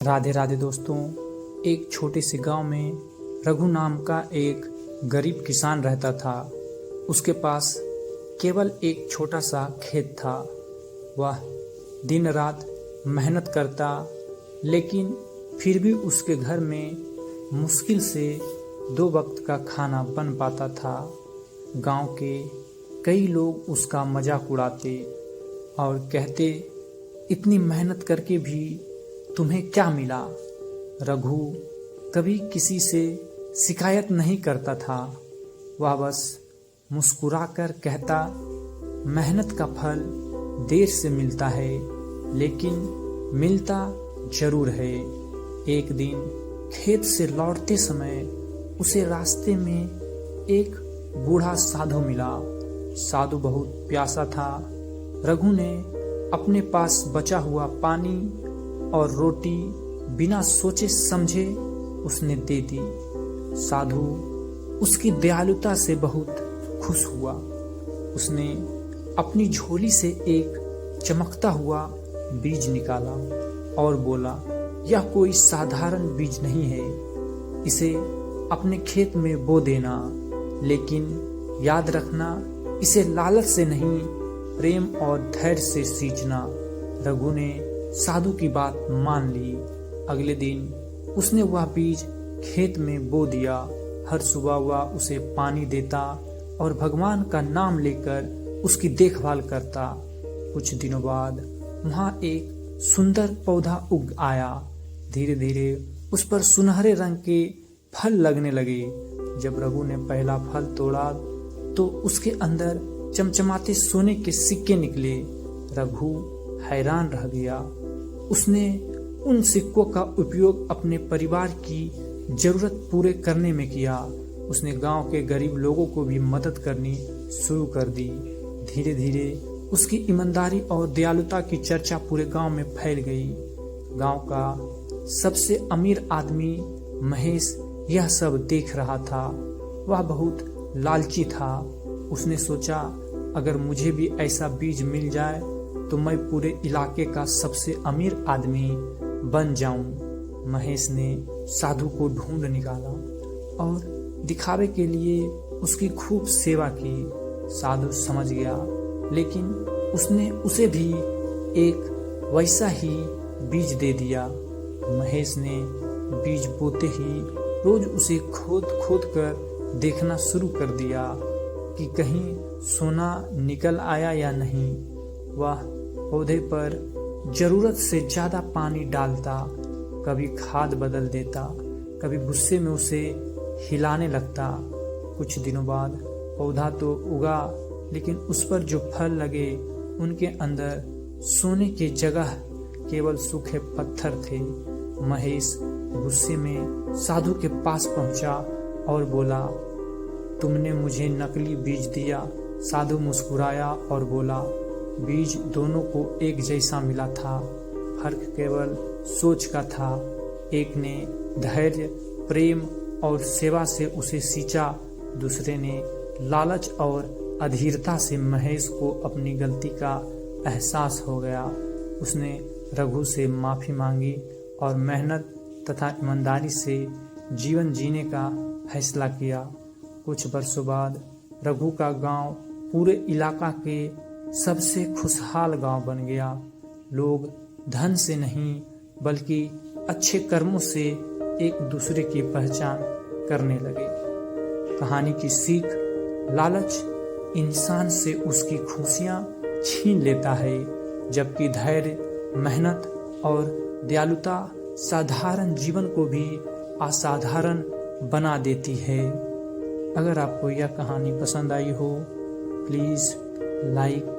राधे राधे दोस्तों। एक छोटे से गांव में रघु नाम का एक गरीब किसान रहता था। उसके पास केवल एक छोटा सा खेत था। वह दिन रात मेहनत करता, लेकिन फिर भी उसके घर में मुश्किल से 2 वक्त का खाना बन पाता था। गांव के कई लोग उसका मजाक उड़ाते और कहते, इतनी मेहनत करके भी तुम्हें क्या मिला। रघु कभी किसी से शिकायत नहीं करता था। वह बस मुस्कुराकर कहता, मेहनत का फल देर से मिलता है, लेकिन मिलता जरूर है। एक दिन खेत से लौटते समय उसे रास्ते में एक बूढ़ा साधु मिला। साधु बहुत प्यासा था। रघु ने अपने पास बचा हुआ पानी और रोटी बिना सोचे समझे उसने दे दी। साधु उसकी दयालुता से बहुत खुश हुआ। उसने अपनी झोली से एक चमकता हुआ बीज निकाला और बोला, यह कोई साधारण बीज नहीं है, इसे अपने खेत में बो देना, लेकिन याद रखना, इसे लालच से नहीं, प्रेम और धैर्य से सींचना। रघु ने साधु की बात मान ली। अगले दिन उसने वह बीज खेत में बो दिया। हर सुबह वह उसे पानी देता और भगवान का नाम लेकर उसकी देखभाल करता। कुछ दिनों बाद वहां एक सुंदर पौधा उग आया। धीरे धीरे उस पर सुनहरे रंग के फल लगने लगे। जब रघु ने पहला फल तोड़ा तो उसके अंदर चमचमाते सोने के सिक्के निकले। रघु हैरान रह गया। उसने उन सिक्कों का उपयोग अपने परिवार की जरूरत पूरे करने में किया। उसने गांव के गरीब लोगों को भी मदद करनी शुरू कर दी। धीरे धीरे उसकी ईमानदारी और दयालुता की चर्चा पूरे गांव में फैल गई। गांव का सबसे अमीर आदमी महेश यह सब देख रहा था। वह बहुत लालची था। उसने सोचा, अगर मुझे भी ऐसा बीज मिल जाए तो मैं पूरे इलाके का सबसे अमीर आदमी बन जाऊं। महेश ने साधु को ढूंढ निकाला और दिखावे के लिए उसकी खूब सेवा की। साधु समझ गया, लेकिन उसने उसे भी एक वैसा ही बीज दे दिया। महेश ने बीज बोते ही रोज उसे खोद खोद कर देखना शुरू कर दिया कि कहीं सोना निकल आया या नहीं। वह पौधे पर जरूरत से ज्यादा पानी डालता, कभी खाद बदल देता, कभी गुस्से में उसे हिलाने लगता। कुछ दिनों बाद पौधा तो उगा, लेकिन उस पर जो फल लगे उनके अंदर सोने की जगह केवल सूखे पत्थर थे। महेश गुस्से में साधु के पास पहुंचा और बोला, तुमने मुझे नकली बीज दिया। साधु मुस्कुराया और बोला, बीज दोनों को एक जैसा मिला था, फर्क केवल सोच का था। एक ने धैर्य, प्रेम और सेवा से उसे सींचा, दूसरे ने लालच और अधीरता से। महेश को अपनी गलती का एहसास हो गया। उसने रघु से माफी मांगी और मेहनत तथा ईमानदारी से जीवन जीने का फैसला किया। कुछ वर्षों बाद रघु का गांव पूरे इलाका के सबसे खुशहाल गांव बन गया। लोग धन से नहीं, बल्कि अच्छे कर्मों से एक दूसरे की पहचान करने लगे। कहानी की सीख, लालच इंसान से उसकी खुशियां छीन लेता है, जबकि धैर्य, मेहनत और दयालुता साधारण जीवन को भी असाधारण बना देती है। अगर आपको यह कहानी पसंद आई हो, प्लीज़ लाइक